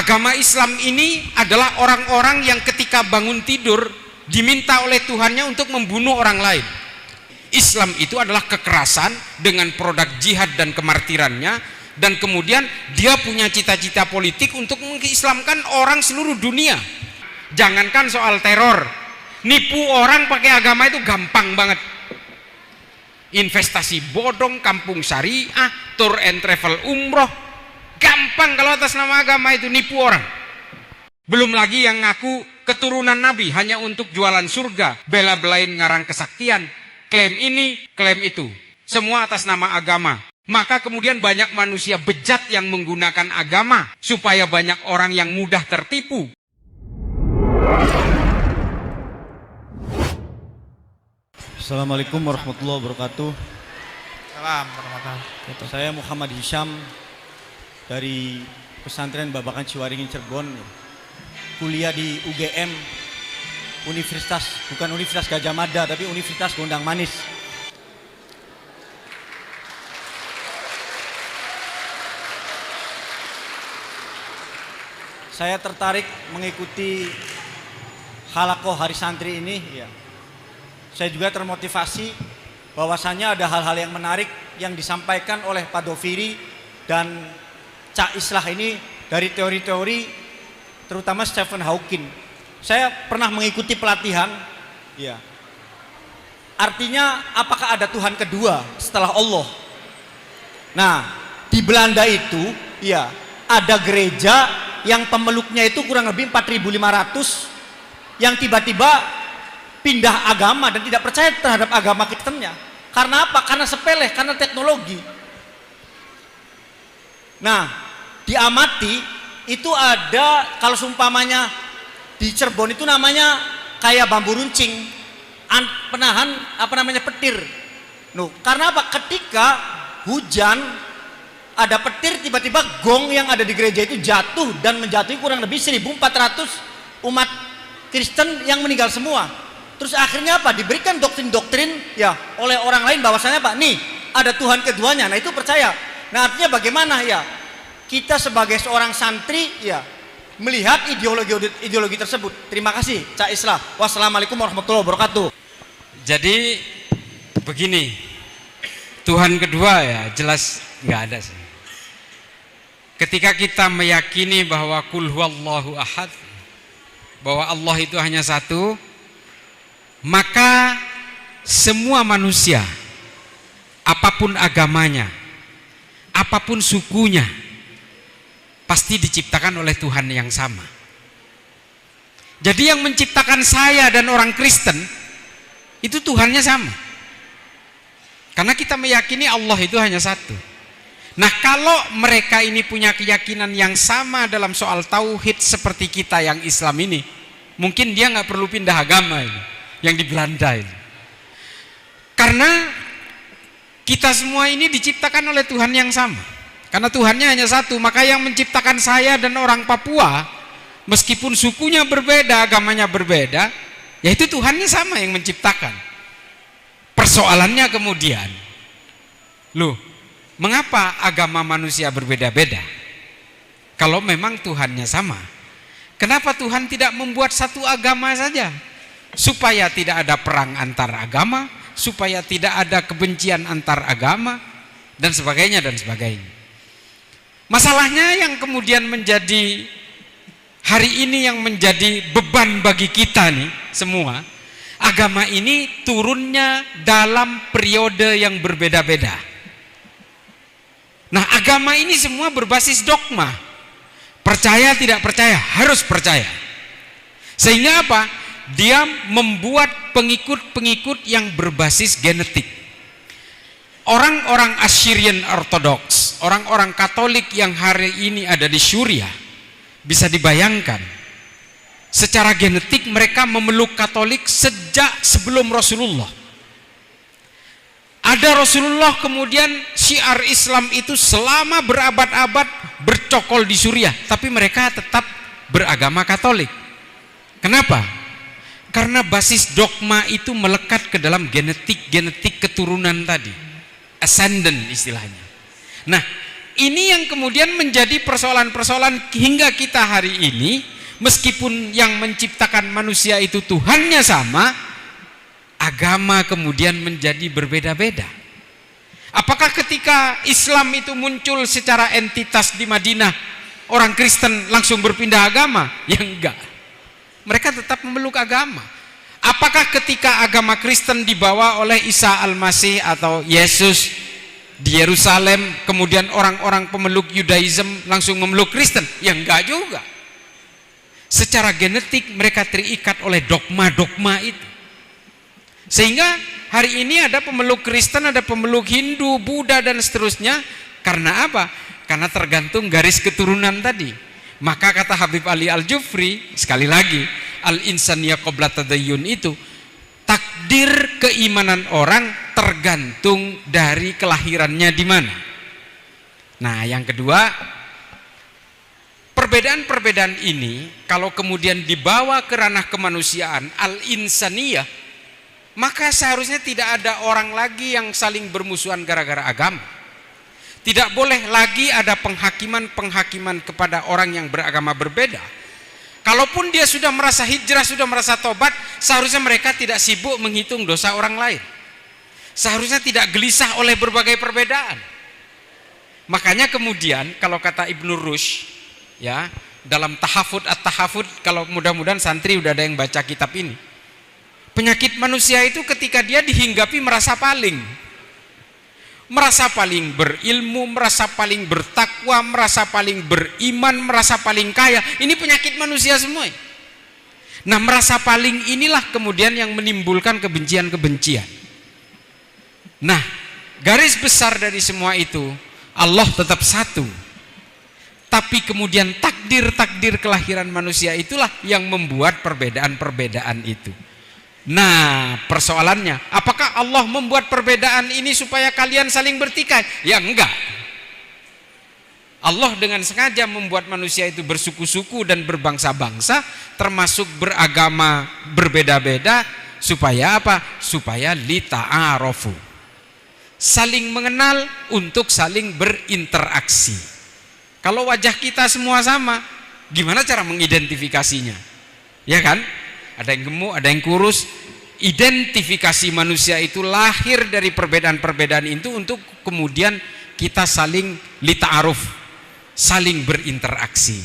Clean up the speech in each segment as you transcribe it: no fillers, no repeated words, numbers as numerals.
Agama Islam ini adalah orang-orang yang ketika bangun tidur diminta oleh Tuhannya untuk membunuh orang lain. Islam itu adalah kekerasan dengan produk jihad dan kemartirannya, dan kemudian dia punya cita-cita politik untuk mengislamkan orang seluruh dunia. Jangankan soal teror, nipu orang pakai agama itu gampang banget. Investasi bodong, kampung syariah, tour and travel umroh, gampang kalau atas nama agama itu nipu orang. Belum lagi yang ngaku keturunan Nabi hanya untuk jualan surga, bela-belain ngarang kesaktian, klaim ini, klaim itu, semua atas nama agama. Maka kemudian banyak manusia bejat yang menggunakan agama supaya banyak orang yang mudah tertipu. Assalamualaikum warahmatullahi wabarakatuh. Salam warahmatullahi wabarakatuh. Saya Muhammad Hisham dari Pesantren Babakan Ciwaringin Cirebon. Kuliah di UGM, Universitas, bukan Universitas Gajah Mada, tapi Universitas Gondang Manis. Saya tertarik mengikuti Halakoh Hari Santri ini, ya. Saya juga termotivasi bahwasannya ada hal-hal yang menarik yang disampaikan oleh Pak Doviri dan Cak Islah ini dari teori-teori terutama Stephen Hawking. Saya pernah mengikuti pelatihan, ya. Artinya apakah ada Tuhan kedua setelah Allah? Nah, di Belanda itu, ya, ada gereja yang pemeluknya itu kurang lebih 4.500 yang tiba-tiba pindah agama dan tidak percaya terhadap agama Kristennya. Karena apa? Karena sepele, karena teknologi. Nah, diamati itu ada, kalau seumpamanya di Cirebon itu namanya kayak bambu runcing, penahan petir. Karena apa? Ketika hujan ada petir, tiba-tiba gong yang ada di gereja itu jatuh dan menjatuhi kurang lebih 1.400 umat Kristen yang meninggal semua. Terus akhirnya apa? Diberikan doktrin-doktrin, ya, oleh orang lain bahwasanya apa? Nih, ada Tuhan keduanya. Nah, itu percaya. Nah, artinya bagaimana, ya? Kita sebagai seorang santri, ya, melihat ideologi tersebut. Terima kasih, Cak Islah. Wassalamualaikum warahmatullahi wabarakatuh. Jadi begini, Tuhan kedua ya jelas nggak ada sih. Ketika kita meyakini bahwa kul huwallahu ahad, bahwa Allah itu hanya satu, maka semua manusia, apapun agamanya, apapun sukunya, pasti diciptakan oleh Tuhan yang sama. Jadi yang menciptakan saya dan orang Kristen itu Tuhannya sama. Karena kita meyakini Allah itu hanya satu. Nah, kalau mereka ini punya keyakinan yang sama dalam soal tauhid seperti kita yang Islam ini, mungkin dia nggak perlu pindah agama ini, yang di Belanda ini. Karena kita semua ini diciptakan oleh Tuhan yang sama. Karena Tuhannya hanya satu, maka yang menciptakan saya dan orang Papua, meskipun sukunya berbeda, agamanya berbeda, yaitu Tuhannya sama yang menciptakan. Persoalannya kemudian, loh, mengapa agama manusia berbeda-beda? Kalau memang Tuhannya sama, kenapa Tuhan tidak membuat satu agama saja? Supaya tidak ada perang antar agama, supaya tidak ada kebencian antar agama, dan sebagainya dan sebagainya. Masalahnya yang kemudian menjadi hari ini yang menjadi beban bagi kita nih semua, agama ini turunnya dalam periode yang berbeda-beda. Nah, agama ini semua berbasis dogma. Percaya tidak percaya, harus percaya. Sehingga apa? Dia membuat pengikut-pengikut yang berbasis genetik. Orang-orang Assyrian Orthodox, orang-orang Katolik yang hari ini ada di Suriah, bisa dibayangkan secara genetik mereka memeluk Katolik sejak sebelum Rasulullah. Ada Rasulullah, kemudian syiar Islam itu selama berabad-abad bercokol di Suriah, tapi mereka tetap beragama Katolik. Kenapa? Karena basis dogma itu melekat ke dalam genetik keturunan tadi, ascendant istilahnya. Nah, ini yang kemudian menjadi persoalan-persoalan hingga kita hari ini, meskipun yang menciptakan manusia itu Tuhannya sama, agama kemudian menjadi berbeda-beda. Apakah ketika Islam itu muncul secara entitas di Madinah, orang Kristen langsung berpindah agama? Ya enggak. Mereka tetap memeluk agama. Apakah ketika agama Kristen dibawa oleh Isa Al-Masih atau Yesus di Yerusalem, kemudian orang-orang pemeluk Yudaism langsung memeluk Kristen? Ya enggak juga. Secara genetik mereka terikat oleh dogma-dogma itu. Sehingga hari ini ada pemeluk Kristen, ada pemeluk Hindu, Buddha dan seterusnya. Karena apa? Karena tergantung garis keturunan tadi. Maka kata Habib Ali Al-Jufri, sekali lagi, al-insaniyah qabla tadayyun itu, takdir keimanan orang tergantung dari kelahirannya di mana. Nah, yang kedua, perbedaan-perbedaan ini kalau kemudian dibawa ke ranah kemanusiaan, al-insaniyah, maka seharusnya tidak ada orang lagi yang saling bermusuhan gara-gara agama. Tidak boleh lagi ada penghakiman-penghakiman kepada orang yang beragama berbeda. Kalaupun dia sudah merasa hijrah, sudah merasa tobat, seharusnya mereka tidak sibuk menghitung dosa orang lain. Seharusnya tidak gelisah oleh berbagai perbedaan. Makanya kemudian kalau kata Ibnu Rushd, ya, dalam Tahafud at-Tahafud, kalau mudah-mudahan santri udah ada yang baca kitab ini. Penyakit manusia itu ketika dia dihinggapi merasa paling berilmu, merasa paling bertakwa, merasa paling beriman, merasa paling kaya. Ini penyakit manusia semua. Nah, merasa paling inilah kemudian yang menimbulkan kebencian-kebencian. Nah, garis besar dari semua itu, Allah tetap satu. Tapi kemudian takdir-takdir kelahiran manusia itulah yang membuat perbedaan-perbedaan itu. Nah, persoalannya, apakah Allah membuat perbedaan ini supaya kalian saling bertikai? Ya enggak. Allah dengan sengaja membuat manusia itu bersuku-suku dan berbangsa-bangsa, termasuk beragama berbeda-beda, supaya apa? Supaya lita'arofu, saling mengenal untuk saling berinteraksi. Kalau wajah kita semua sama, gimana cara mengidentifikasinya? Ya kan? Ada yang gemuk, ada yang kurus. Identifikasi manusia itu lahir dari perbedaan-perbedaan itu untuk kemudian kita saling lita'aruf, saling berinteraksi.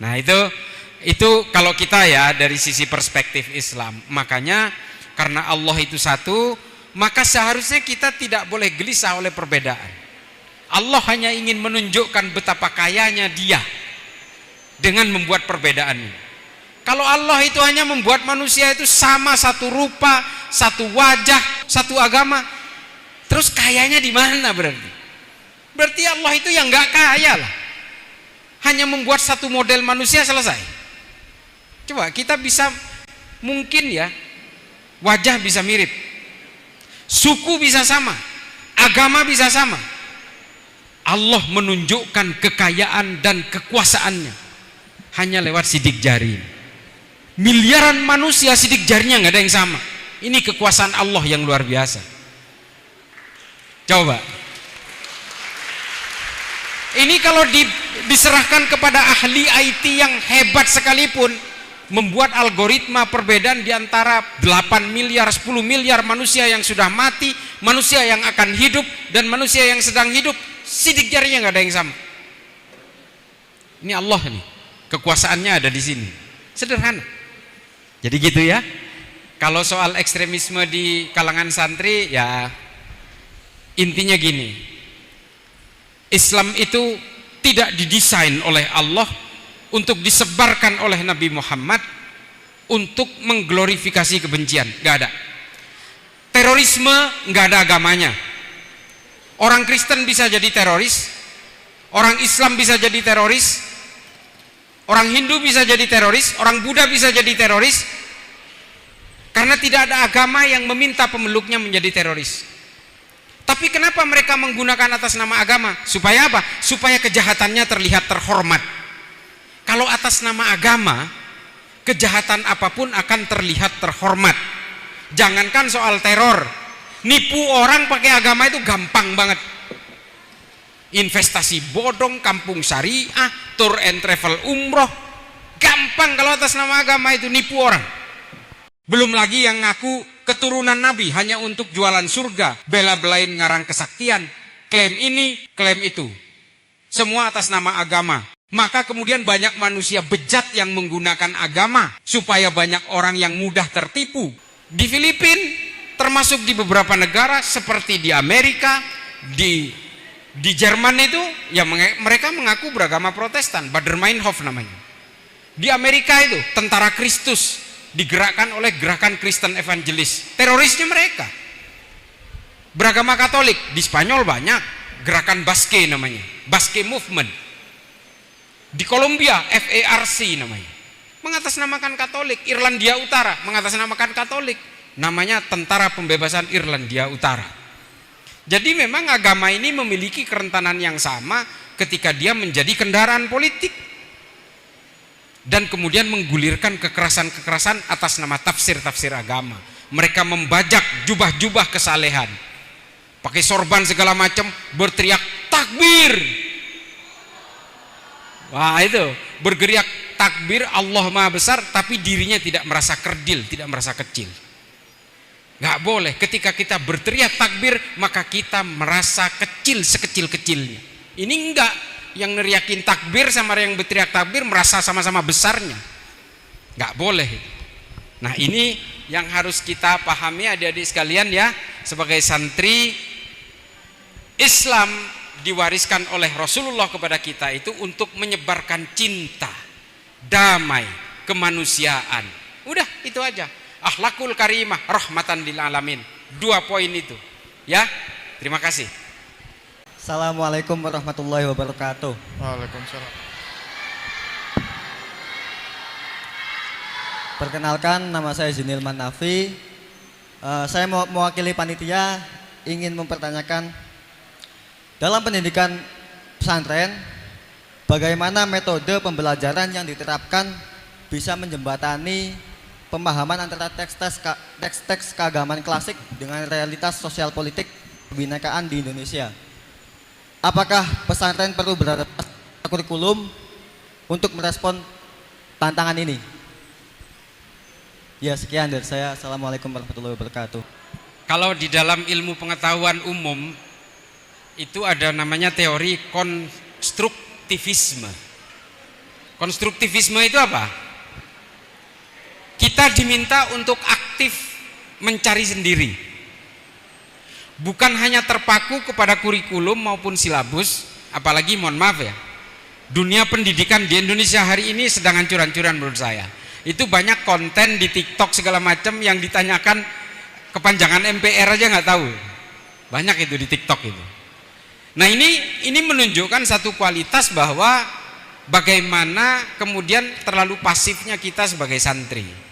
Nah, itu kalau kita ya dari sisi perspektif Islam. Makanya karena Allah itu satu, maka seharusnya kita tidak boleh gelisah oleh perbedaan. Allah hanya ingin menunjukkan betapa kayanya Dia dengan membuat perbedaan ini. Kalau Allah itu hanya membuat manusia itu sama, satu rupa, satu wajah, satu agama, terus kayanya di mana berarti? Berarti Allah itu yang nggak kaya lah. Hanya membuat satu model manusia selesai. Coba kita bisa, mungkin ya, wajah bisa mirip, suku bisa sama, agama bisa sama. Allah menunjukkan kekayaan dan kekuasaannya hanya lewat sidik jari. Miliaran manusia sidik jarinya nggak ada yang sama. Ini kekuasaan Allah yang luar biasa. Coba. Ini kalau diserahkan kepada ahli IT yang hebat sekalipun, membuat algoritma perbedaan di antara 8 miliar, 10 miliar manusia yang sudah mati, manusia yang akan hidup, dan manusia yang sedang hidup, sidik jarinya nggak ada yang sama. Ini Allah nih, kekuasaannya ada di sini. Sederhana. Jadi gitu ya. Kalau soal ekstremisme di kalangan santri, ya intinya gini. Islam itu tidak didesain oleh Allah untuk disebarkan oleh Nabi Muhammad untuk mengglorifikasi kebencian. Gak ada. Terorisme gak ada agamanya. Orang Kristen bisa jadi teroris, orang Islam bisa jadi teroris, orang Hindu bisa jadi teroris, orang Buddha bisa jadi teroris, karena tidak ada agama yang meminta pemeluknya menjadi teroris. Tapi kenapa mereka menggunakan atas nama agama? Supaya apa? Supaya kejahatannya terlihat terhormat. Kalau atas nama agama, kejahatan apapun akan terlihat terhormat. Jangankan soal teror, nipu orang pakai agama itu gampang banget. investasi bodong, kampung syariah, tour and travel umroh. Gampang kalau atas nama agama itu nipu orang. Belum lagi yang ngaku keturunan Nabi hanya untuk jualan surga, bela-belain ngarang kesaktian, klaim ini, klaim itu. Semua atas nama agama. Maka kemudian banyak manusia bejat yang menggunakan agama supaya banyak orang yang mudah tertipu. Di Filipina, termasuk di beberapa negara seperti di Amerika, di Jerman itu, ya mereka mengaku beragama Protestan, Baader-Meinhof namanya. Di Amerika itu, tentara Kristus digerakkan oleh gerakan Kristen Evangelis. Terorisnya mereka. Beragama Katolik, di Spanyol banyak, gerakan Basque namanya, Basque Movement. Di Kolombia, FARC namanya, mengatasnamakan Katolik. Irlandia Utara mengatasnamakan Katolik, namanya Tentara Pembebasan Irlandia Utara. Jadi memang agama ini memiliki kerentanan yang sama ketika dia menjadi kendaraan politik dan kemudian menggulirkan kekerasan-kekerasan atas nama tafsir-tafsir agama. Mereka membajak jubah-jubah kesalehan, pakai sorban segala macam, berteriak takbir. Wah, itu bergeriak takbir Allah Maha Besar, tapi dirinya tidak merasa kerdil, tidak merasa kecil. Gak boleh. Ketika kita berteriak takbir, maka kita merasa kecil sekecil-kecilnya. Ini enggak. Yang neriakin takbir sama yang berteriak takbir merasa sama-sama besarnya. Gak boleh. Nah, ini yang harus kita pahami adik-adik sekalian ya. Sebagai santri, Islam diwariskan oleh Rasulullah kepada kita itu untuk menyebarkan cinta, damai, kemanusiaan. Udah, itu aja. Akhlakul karimah, rahmatan lil alamin. 2 poin itu. Ya, terima kasih. Assalamualaikum warahmatullahi wabarakatuh. Waalaikumsalam. Perkenalkan, nama saya Junilman Nafi. Saya mewakili panitia ingin mempertanyakan dalam pendidikan pesantren, bagaimana metode pembelajaran yang diterapkan bisa menjembatani pemahaman antara teks-teks keagamaan klasik dengan realitas sosial politik kebinekaan di Indonesia. Apakah pesantren perlu beradaptasi kurikulum untuk merespon tantangan ini? Ya, sekian dari saya. Assalamualaikum warahmatullahi wabarakatuh. Kalau di dalam ilmu pengetahuan umum itu ada namanya teori konstruktivisme. Konstruktivisme itu apa? Kita diminta untuk aktif mencari sendiri, bukan hanya terpaku kepada kurikulum maupun silabus. Apalagi mohon maaf ya, dunia pendidikan di Indonesia hari ini sedang hancur-hancuran menurut saya. Itu banyak konten di TikTok segala macam yang ditanyakan kepanjangan MPR aja nggak tahu. Banyak itu di TikTok itu. Nah, ini menunjukkan satu kualitas bahwa bagaimana kemudian terlalu pasifnya kita sebagai santri.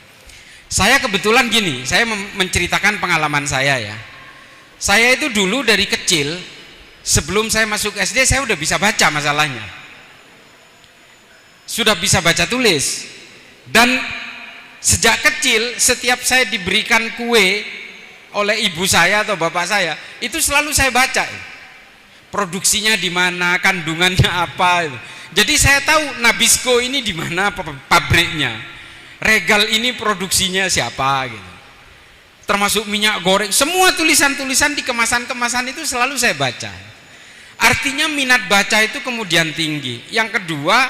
Saya kebetulan gini, saya menceritakan pengalaman saya ya. Saya itu dulu dari kecil, sebelum saya masuk SD saya udah bisa baca masalahnya. Sudah bisa baca tulis. Dan sejak kecil setiap saya diberikan kue oleh ibu saya atau bapak saya, itu selalu saya baca. Produksinya di mana, kandungannya apa. Jadi saya tahu Nabisco ini di mana pabriknya, Regal ini produksinya siapa gitu. Termasuk minyak goreng, semua tulisan-tulisan di kemasan-kemasan itu selalu saya baca. Artinya minat baca itu kemudian tinggi. Yang kedua,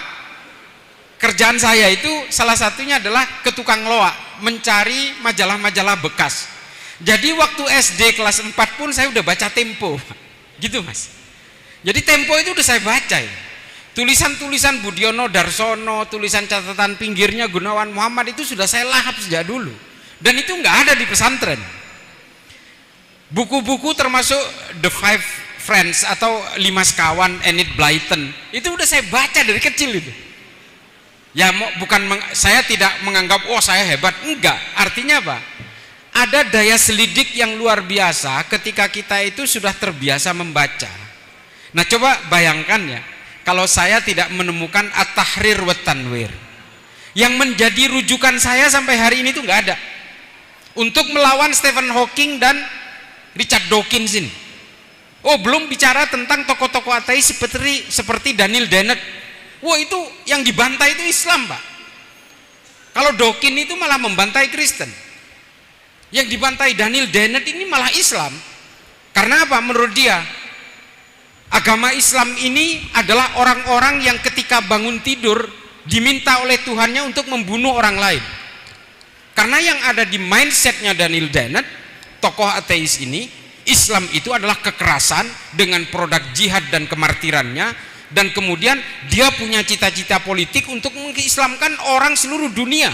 kerjaan saya itu salah satunya adalah ke tukang loak, mencari majalah-majalah bekas. Jadi waktu SD kelas 4 pun saya udah baca Tempo. Gitu Mas. Jadi Tempo itu udah saya baca ya. Tulisan-tulisan Budiono Darsono, tulisan catatan pinggirnya Gunawan Muhammad itu sudah saya lahap sejak dulu. Dan itu nggak ada di pesantren. Buku-buku termasuk The Five Friends atau 5 Sekawan Enid Blyton, itu udah saya baca dari kecil itu. Ya saya tidak menganggap oh saya hebat, enggak. Artinya apa? Ada daya selidik yang luar biasa ketika kita itu sudah terbiasa membaca. Nah, coba bayangkan ya, kalau saya tidak menemukan At-Tahrir wa Tanwir yang menjadi rujukan saya sampai hari ini tuh nggak ada untuk melawan Stephen Hawking dan Richard Dawkins ini. Oh, belum bicara tentang tokoh-tokoh ateis seperti Daniel Dennett. Wah, itu yang dibantai itu Islam, Pak. Kalau Dawkins itu malah membantai Kristen. Yang dibantai Daniel Dennett ini malah Islam. Karena apa? Menurut dia, agama Islam ini adalah orang-orang yang ketika bangun tidur diminta oleh Tuhannya untuk membunuh orang lain. Karena yang ada di mindsetnya Daniel Dennett, tokoh ateis ini, Islam itu adalah kekerasan dengan produk jihad dan kemartirannya, dan kemudian dia punya cita-cita politik untuk mengislamkan orang seluruh dunia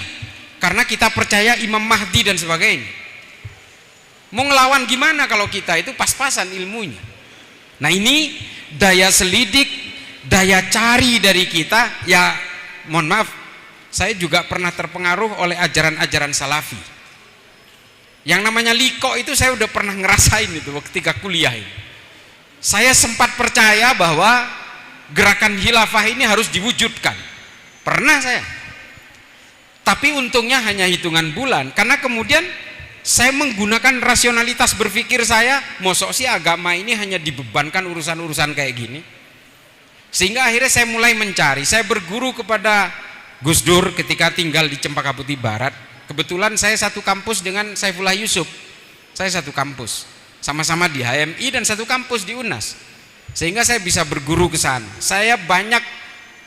karena kita percaya Imam Mahdi dan sebagainya. Mau ngelawan gimana kalau kita itu pas-pasan ilmunya? Nah, ini daya selidik, daya cari dari kita. Ya mohon maaf, saya juga pernah terpengaruh oleh ajaran-ajaran salafi. Yang namanya liko itu saya udah pernah ngerasain itu ketika kuliah ini. Saya sempat percaya bahwa gerakan khilafah ini harus diwujudkan. Pernah saya. Tapi untungnya hanya hitungan bulan, karena kemudian saya menggunakan rasionalitas berpikir saya, mosok sih agama ini hanya dibebankan urusan-urusan kayak gini. Sehingga akhirnya saya mulai mencari. Saya berguru kepada Gus Dur ketika tinggal di Cempaka Putih Barat. Kebetulan saya satu kampus dengan Saifullah Yusuf. Saya satu kampus, sama-sama di HMI dan satu kampus di UNAS. Sehingga saya bisa berguru ke sana. Saya banyak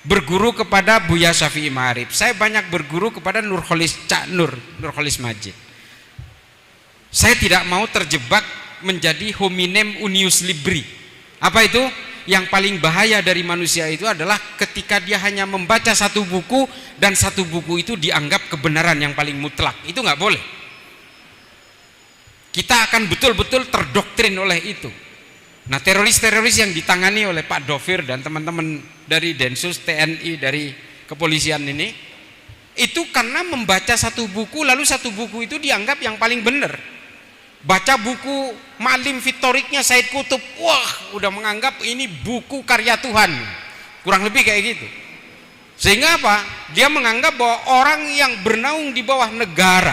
berguru kepada Buya Syafi'i Ma'arif. Saya banyak berguru kepada Nurholis Majid. Saya tidak mau terjebak menjadi hominem unius libri. Apa itu? Yang paling bahaya dari manusia itu adalah ketika dia hanya membaca satu buku dan satu buku itu dianggap kebenaran yang paling mutlak. Itu nggak boleh. Kita akan betul-betul terdoktrin oleh itu. Nah, teroris-teroris yang ditangani oleh Pak Dovir dan teman-teman dari Densus, TNI, dari kepolisian ini, itu karena membaca satu buku, lalu satu buku itu dianggap yang paling benar. Baca buku Ma'alim Fitoriknya Said Qutb, wah, udah menganggap ini buku karya Tuhan. Kurang lebih kayak gitu. Sehingga apa? Dia menganggap bahwa orang yang bernaung di bawah negara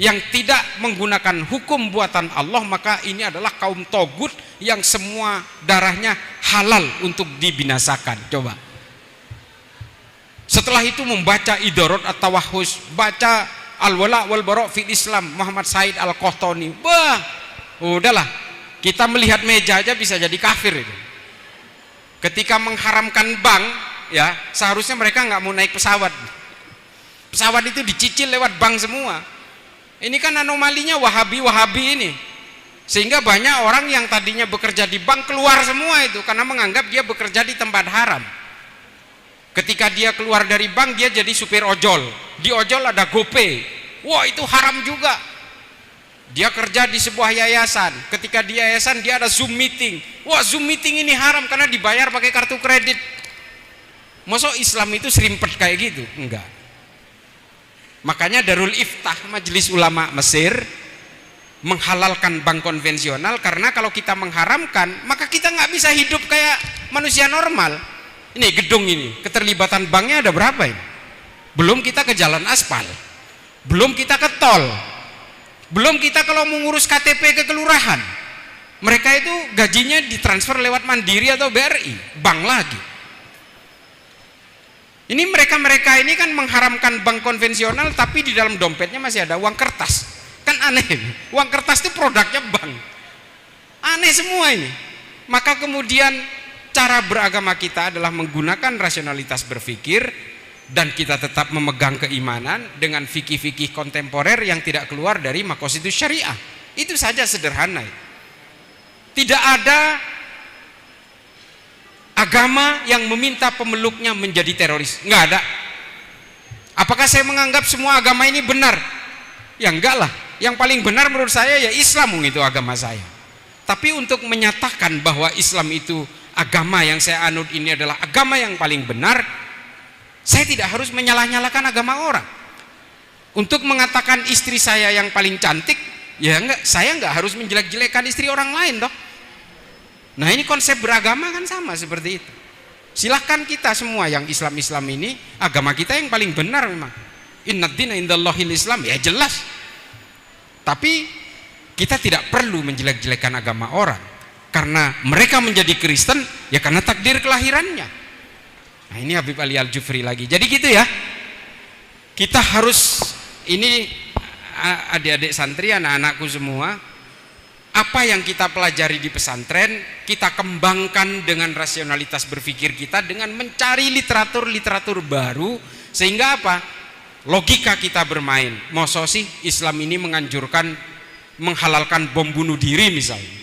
yang tidak menggunakan hukum buatan Allah, maka ini adalah kaum togut yang semua darahnya halal untuk dibinasakan. Coba. Setelah itu membaca Idarat at-Tawahhus, baca Al-Wala wal Bara' fil Islam Muhammad Said Al-Qahtani. Wah, udahlah. Kita melihat meja aja bisa jadi kafir itu. Ketika mengharamkan bank, ya, seharusnya mereka nggak mau naik pesawat. Pesawat itu dicicil lewat bank semua. Ini kan anomalinya Wahabi ini. Sehingga banyak orang yang tadinya bekerja di bank keluar semua itu karena menganggap dia bekerja di tempat haram. Ketika dia keluar dari bank, dia jadi supir ojol. Di ojol ada GoPay. Wah, itu haram juga. Dia kerja di sebuah yayasan. Ketika di yayasan dia ada Zoom meeting. Wah, Zoom meeting ini haram karena dibayar pakai kartu kredit. Masa Islam itu serimpet kayak gitu? Enggak. Makanya Darul Iftah, Majelis Ulama Mesir, menghalalkan bank konvensional, karena kalau kita mengharamkan, maka kita nggak bisa hidup kayak manusia normal. Ini gedung ini, keterlibatan banknya ada berapa ini? Belum kita ke jalan aspal, belum kita ke tol, belum kita kalau mengurus KTP ke kelurahan. Mereka itu gajinya ditransfer lewat Mandiri atau BRI, bank lagi. Ini mereka ini kan mengharamkan bank konvensional, tapi di dalam dompetnya masih ada uang kertas. Kan aneh, uang kertas itu produknya bank. Aneh semua ini. Maka kemudian cara beragama kita adalah menggunakan rasionalitas berpikir, dan kita tetap memegang keimanan dengan fikih-fikih kontemporer yang tidak keluar dari maqasidus syariah. Itu saja, sederhana. Tidak ada agama yang meminta pemeluknya menjadi teroris, nggak ada. Apakah saya menganggap semua agama ini benar? Ya enggak lah. Yang paling benar menurut saya ya Islam, itu agama saya. Tapi untuk menyatakan bahwa Islam itu agama yang saya anut ini adalah agama yang paling benar, saya tidak harus menyalah-nyalakan agama orang. Untuk mengatakan istri saya yang paling cantik, ya enggak, saya enggak harus menjelek-jelekan istri orang lain toh. Nah, ini konsep beragama kan sama seperti itu. Silahkan kita semua yang Islam ini, agama kita yang paling benar memang. Innad dina indallahil Islam, ya jelas. Tapi kita tidak perlu menjelek-jelekan agama orang. karena mereka menjadi Kristen ya karena takdir kelahirannya. Nah ini Habib Ali Al-Jufri lagi. Jadi gitu ya, kita harus, ini adik-adik santri, anak-anakku semua, apa yang kita pelajari di pesantren kita kembangkan dengan rasionalitas berpikir kita, dengan mencari literatur baru, sehingga apa? Logika kita bermain. Masa sih Islam ini menganjurkan menghalalkan bom bunuh diri misalnya?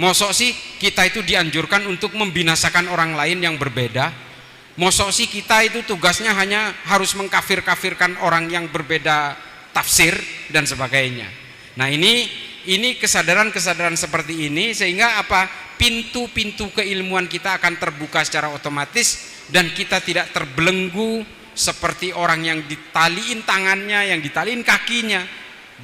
Masa sih kita itu dianjurkan untuk membinasakan orang lain yang berbeda? Masa sih kita itu tugasnya hanya harus mengkafir-kafirkan orang yang berbeda tafsir dan sebagainya? Nah ini kesadaran-kesadaran seperti ini, sehingga apa? Pintu-pintu keilmuan kita akan terbuka secara otomatis dan kita tidak terbelenggu seperti orang yang ditaliin tangannya, yang ditaliin kakinya,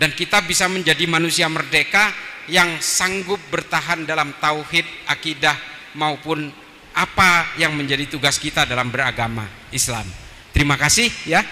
dan kita bisa menjadi manusia merdeka yang sanggup bertahan dalam tauhid, akidah maupun apa yang menjadi tugas kita dalam beragama Islam. Terima kasih ya.